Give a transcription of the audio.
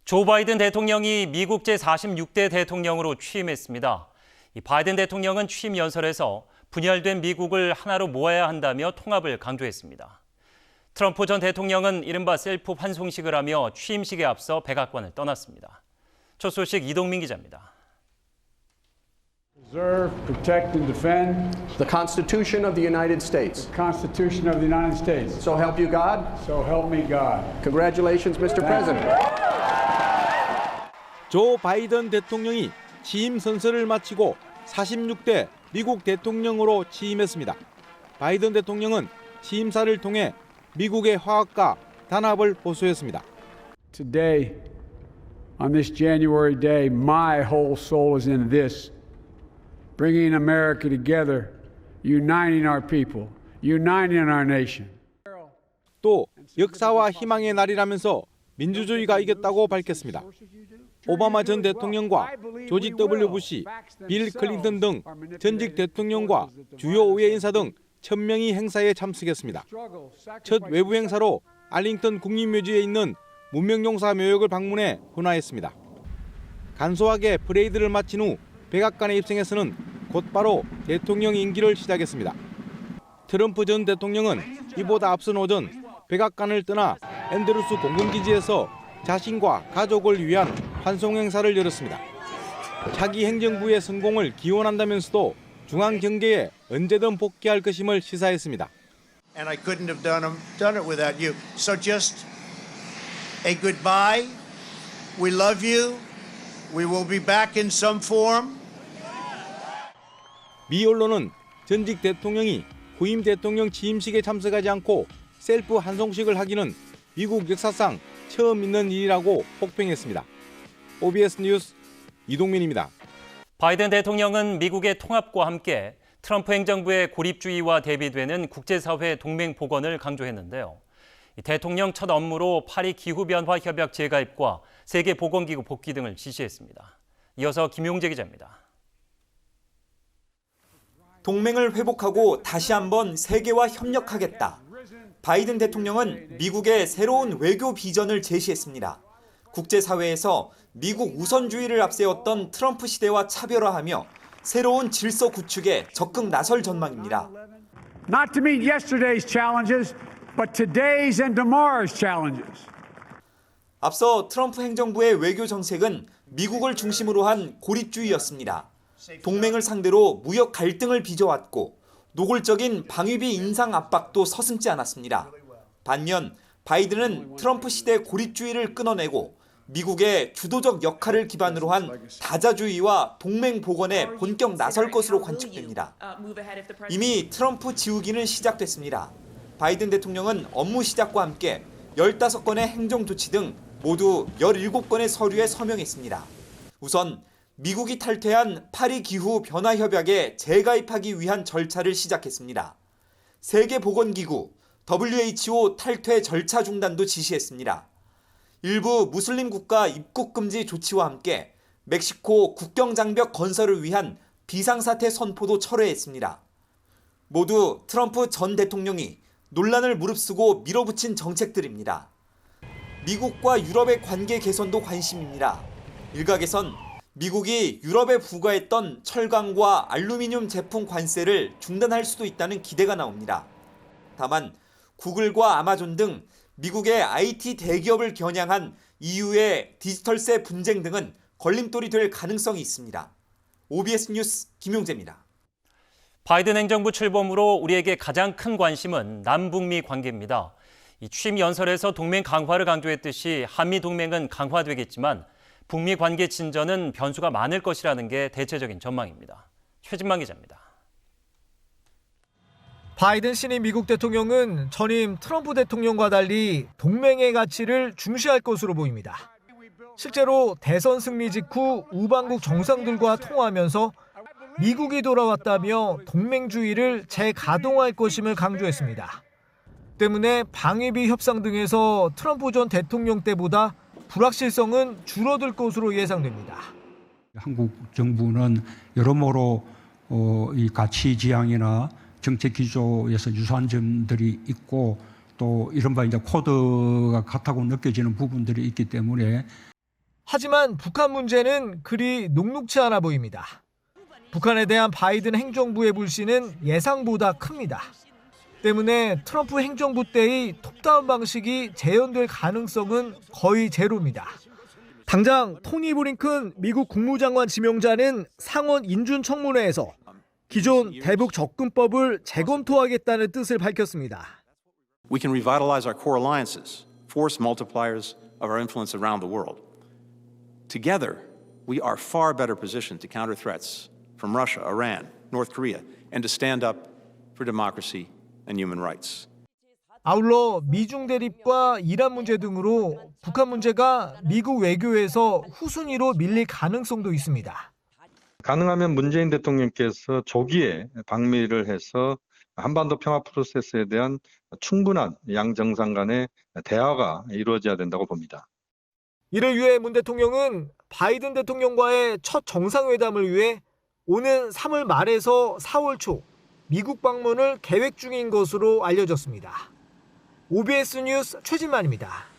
조 바이든 대통령이 미국 제46대 대통령으로 취임했습니다. 이 바이든 대통령은 취임 연설에서 분열된 미국을 하나로 모아야 한다며 통합을 강조했습니다. 트럼프 전 대통령은 이른바 셀프 환송식을 하며 취임식에 앞서 백악관을 떠났습니다. 첫 소식 이동민 기자입니다. Preserve, protect, and defend the Constitution of the United States. the Constitution of the United States. So help you God. So help me God. Congratulations, Mr. President. 조 바이든 대통령이 취임 선서를 마치고 46대 미국 대통령으로 취임했습니다. 바이든 대통령은 취임사를 통해 미국의 화합과 단합을 호소했습니다. Today, on this January day, my whole soul is in this. Bringing America together, uniting our people, uniting our nation. 또 역사와 희망의 날이라면서 민주주의가 이겼다고 밝혔습니다. 오바마 전 대통령과 조지 W. 부시, 빌 클린턴 등 전직 대통령과 주요 의회 인사 등 1000명이 행사에 참석했습니다. 첫 외부 행사로 알링턴 국립묘지에 있는 문명용사 묘역을 방문해 hun화했습니다. 간소하게 프레이드를 마친 후 백악관에 입성해서는 곧바로 대통령 임기를 시작했습니다. 트럼프 전 대통령은 이보다 앞선 오전 백악관을 떠나 앤드루스 공군기지에서 자신과 가족을 위한 환송 행사를 열었습니다. 차기 행정부의 성공을 기원한다면서도 중앙 경계에 언제든 복귀할 것임을 시사했습니다. And I couldn't have done it without you. So just a goodbye. We love you. We will be back in some form. 미 언론은 전직 대통령이 후임 대통령 취임식에 참석하지 않고 셀프 환송식을 하기는 미국 역사상 처음 있는 일이라고 혹평했습니다. OBS 뉴스 이동민입니다. 바이든 대통령은 미국의 통합과 함께 트럼프 행정부의 고립주의와 대비되는 국제사회 동맹 복원을 강조했는데요. 대통령 첫 업무로 파리 기후변화 협약 재가입과 세계보건기구 복귀 등을 지시했습니다. 이어서 김용재 기자입니다. 동맹을 회복하고 다시 한번 세계와 협력하겠다. 바이든 대통령은 미국의 새로운 외교 비전을 제시했습니다. 국제사회에서 미국 우선주의를 앞세웠던 트럼프 시대와 차별화하며 새로운 질서 구축에 적극 나설 전망입니다. Not to meet yesterday's challenges, but today's and tomorrow's challenges. 앞서 트럼프 행정부의 외교 정책은 미국을 중심으로 한 고립주의였습니다. 동맹을 상대로 무역 갈등을 빚어왔고 노골적인 방위비 인상 압박도 서슴지 않았습니다. 반면 바이든은 트럼프 시대 고립주의를 끊어내고 미국의 주도적 역할을 기반으로 한 다자주의와 동맹 복원에 본격 나설 것으로 관측됩니다. 이미 트럼프 지우기는 시작됐습니다. 바이든 대통령은 업무 시작과 함께 15건의 행정 조치 등 모두 17건의 서류에 서명했습니다. 우선 미국이 탈퇴한 파리 기후 변화 협약에 재가입하기 위한 절차를 시작했습니다. 세계보건기구 WHO 탈퇴 절차 중단도 지시했습니다. 일부 무슬림 국가 입국 금지 조치와 함께 멕시코 국경 장벽 건설을 위한 비상사태 선포도 철회했습니다. 모두 트럼프 전 대통령이 논란을 무릅쓰고 밀어붙인 정책들입니다. 미국과 유럽의 관계 개선도 관심입니다. 일각에선 미국이 유럽에 부과했던 철강과 알루미늄 제품 관세를 중단할 수도 있다는 기대가 나옵니다. 다만 구글과 아마존 등 미국의 IT 대기업을 겨냥한 EU의 디지털세 분쟁 등은 걸림돌이 될 가능성이 있습니다. OBS 뉴스 김용재입니다. 바이든 행정부 출범으로 우리에게 가장 큰 관심은 남북미 관계입니다. 이 취임 연설에서 동맹 강화를 강조했듯이 한미 동맹은 강화되겠지만 북미 관계 진전은 변수가 많을 것이라는 게 대체적인 전망입니다. 최진만 기자입니다. 바이든 신임 미국 대통령은 전임 트럼프 대통령과 달리 동맹의 가치를 중시할 것으로 보입니다. 실제로 대선 승리 직후 우방국 정상들과 통화하면서 미국이 돌아왔다며 동맹주의를 재가동할 것임을 강조했습니다. 때문에 방위비 협상 등에서 트럼프 전 대통령 때보다 불확실성은 줄어들 것으로 예상됩니다. 한국 정부는 여러모로 이 가치 지향이나 정책 기조에서 유사한 점들이 있고 또 이른바 이제 코드가 같다고 느껴지는 부분들이 있기 때문에 하지만 북한 문제는 그리 녹록치 않아 보입니다. 북한에 대한 바이든 행정부의 불신은 예상보다 큽니다. 때문에 트럼프 행정부 때의 톱다운 방식이 재현될 가능성은 거의 제로입니다. 당장 토니 블링컨 미국 국무장관 지명자는 상원 인준청문회에서 기존 대북 접근법을 재검토하겠다는 뜻을 밝혔습니다. We can revitalize our core alliances, force multipliers of our influence around the world. Together, we are far better positioned to counter threats from Russia, Iran, North Korea, and to stand up for democracy and human rights. 아울러 미중 대립과 이란 문제 등으로 북한 문제가 미국 외교에서 후순위로 밀릴 가능성도 있습니다. 가능하면 문재인 대통령께서 조기에 방미를 해서 한반도 평화 프로세스에 대한 충분한 양 정상 간의 대화가 이루어져야 된다고 봅니다. 이를 위해 문 대통령은 바이든 대통령과의 첫 정상회담을 위해 오는 3월 말에서 4월 초 미국 방문을 계획 중인 것으로 알려졌습니다. OBS 뉴스 최진만입니다.